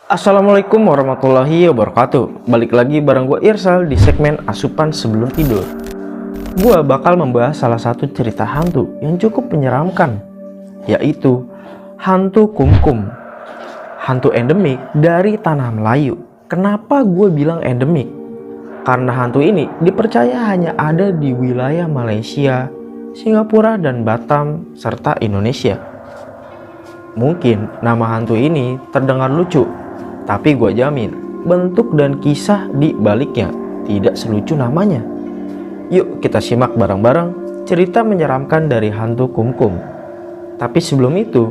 Assalamualaikum warahmatullahi wabarakatuh. Balik lagi bareng gue Irsal di segmen Asupan Sebelum Tidur. Gue bakal membahas salah satu cerita hantu yang cukup menyeramkan, yaitu hantu kumkum. Hantu endemik dari tanah Melayu. Kenapa gue bilang endemik? Karena hantu ini dipercaya hanya ada di wilayah Malaysia, Singapura, dan Batam, serta Indonesia. Mungkin nama hantu ini terdengar lucu, tapi gue jamin bentuk dan kisah di baliknya tidak selucu namanya. Yuk kita simak bareng-bareng cerita menyeramkan dari hantu kumkum. Tapi sebelum itu,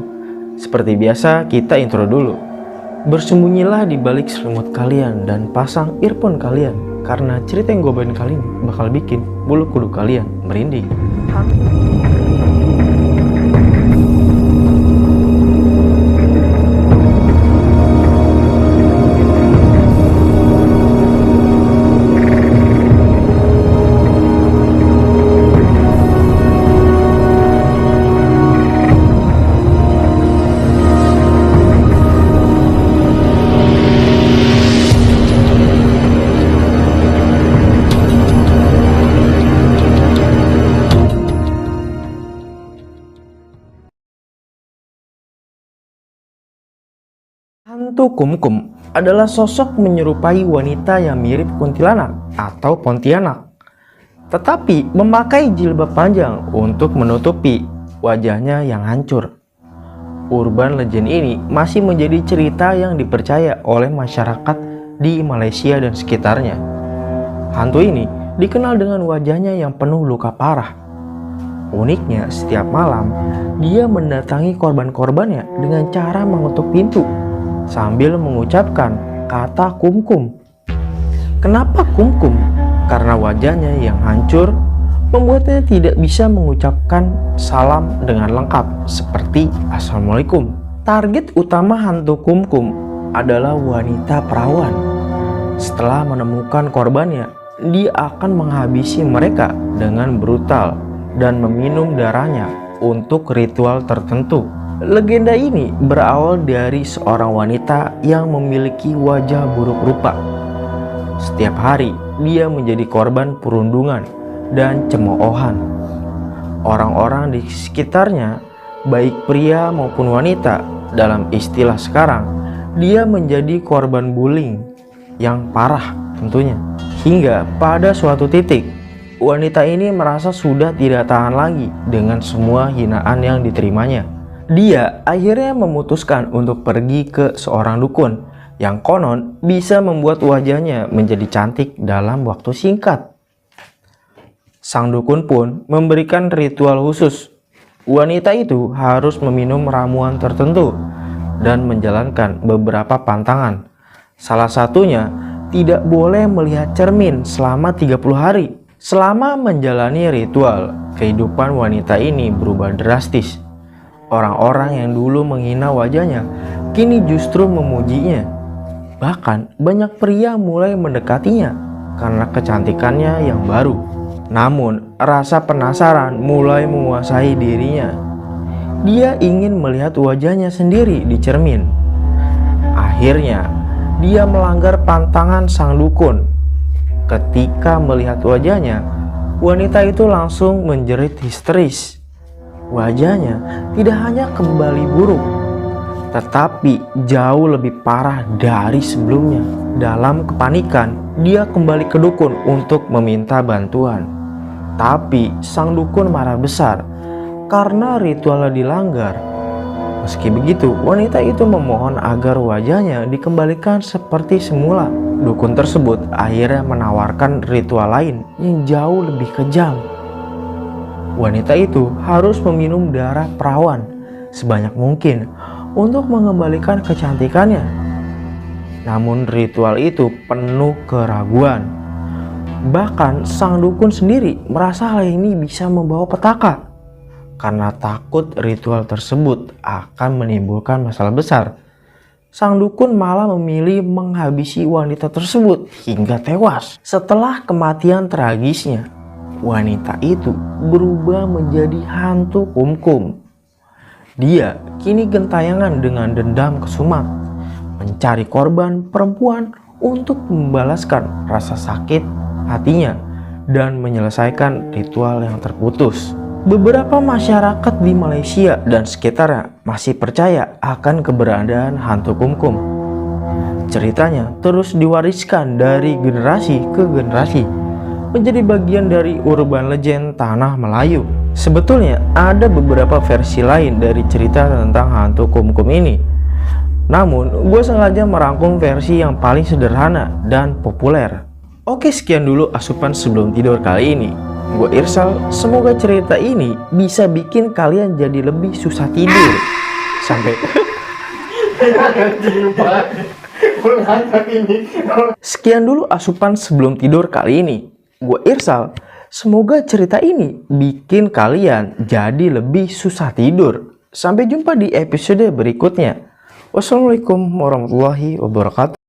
seperti biasa kita intro dulu. Bersembunyilah di balik selimut kalian dan pasang earphone kalian, karena cerita yang gue bawain kali ini bakal bikin bulu kuduk kalian merinding. Hantu kumkum adalah sosok menyerupai wanita yang mirip kuntilanak atau pontianak, tetapi memakai jilbab panjang untuk menutupi wajahnya yang hancur. Urban legend ini masih menjadi cerita yang dipercaya oleh masyarakat di Malaysia dan sekitarnya. Hantu ini dikenal dengan wajahnya yang penuh luka parah. Uniknya, setiap malam dia mendatangi korban-korbannya dengan cara mengetuk pintu sambil mengucapkan kata kumkum. Kenapa kumkum? Karena wajahnya yang hancur membuatnya tidak bisa mengucapkan salam dengan lengkap seperti Assalamualaikum. Target utama hantu kumkum adalah wanita perawan. Setelah menemukan korbannya, dia akan menghabisi mereka dengan brutal dan meminum darahnya untuk ritual tertentu. Legenda ini berawal dari seorang wanita yang memiliki wajah buruk rupa. Setiap hari dia menjadi korban perundungan dan cemoohan. Orang-orang di sekitarnya, baik pria maupun wanita, dalam istilah sekarang, dia menjadi korban bullying yang parah tentunya. Hingga pada suatu titik, wanita ini merasa sudah tidak tahan lagi dengan semua hinaan yang diterimanya. Dia akhirnya memutuskan untuk pergi ke seorang dukun yang konon bisa membuat wajahnya menjadi cantik dalam waktu singkat. Sang dukun pun memberikan ritual khusus. Wanita itu harus meminum ramuan tertentu dan menjalankan beberapa pantangan. Salah satunya, tidak boleh melihat cermin selama 30 hari. Selama menjalani ritual, kehidupan wanita ini berubah drastis. Orang-orang yang dulu menghina wajahnya kini justru memujinya. Bahkan banyak pria mulai mendekatinya karena kecantikannya yang baru. Namun rasa penasaran mulai menguasai dirinya. Dia ingin melihat wajahnya sendiri di cermin. Akhirnya dia melanggar pantangan sang dukun. Ketika melihat wajahnya, wanita itu langsung menjerit histeris. Wajahnya tidak hanya kembali buruk, tetapi jauh lebih parah dari sebelumnya. Dalam kepanikan, dia kembali ke dukun untuk meminta bantuan. Tapi sang dukun marah besar karena ritualnya dilanggar. Meski begitu, wanita itu memohon agar wajahnya dikembalikan seperti semula. Dukun tersebut akhirnya menawarkan ritual lain yang jauh lebih kejam. Wanita itu harus meminum darah perawan sebanyak mungkin untuk mengembalikan kecantikannya. Namun ritual itu penuh keraguan. Bahkan sang dukun sendiri merasa hal ini bisa membawa petaka. Karena takut ritual tersebut akan menimbulkan masalah besar, sang dukun malah memilih menghabisi wanita tersebut hingga tewas. Setelah kematian tragisnya, wanita itu berubah menjadi hantu kumkum. Dia kini gentayangan dengan dendam kesumat, mencari korban perempuan untuk membalaskan rasa sakit hatinya dan menyelesaikan ritual yang terputus. Beberapa masyarakat di Malaysia dan sekitarnya masih percaya akan keberadaan hantu kumkum. Ceritanya terus diwariskan dari generasi ke generasi, menjadi bagian dari urban legend tanah Melayu. Sebetulnya ada beberapa versi lain dari cerita tentang hantu kumkum ini. Namun, gue sengaja merangkum versi yang paling sederhana dan populer. Oke, sekian dulu asupan sebelum tidur kali ini. Gue Irsal, semoga cerita ini bisa bikin kalian jadi lebih susah tidur. Sampai sekian dulu asupan sebelum tidur kali ini. Gue Irsal, semoga cerita ini bikin kalian jadi lebih susah tidur. Sampai jumpa di episode berikutnya. Wassalamualaikum warahmatullahi wabarakatuh.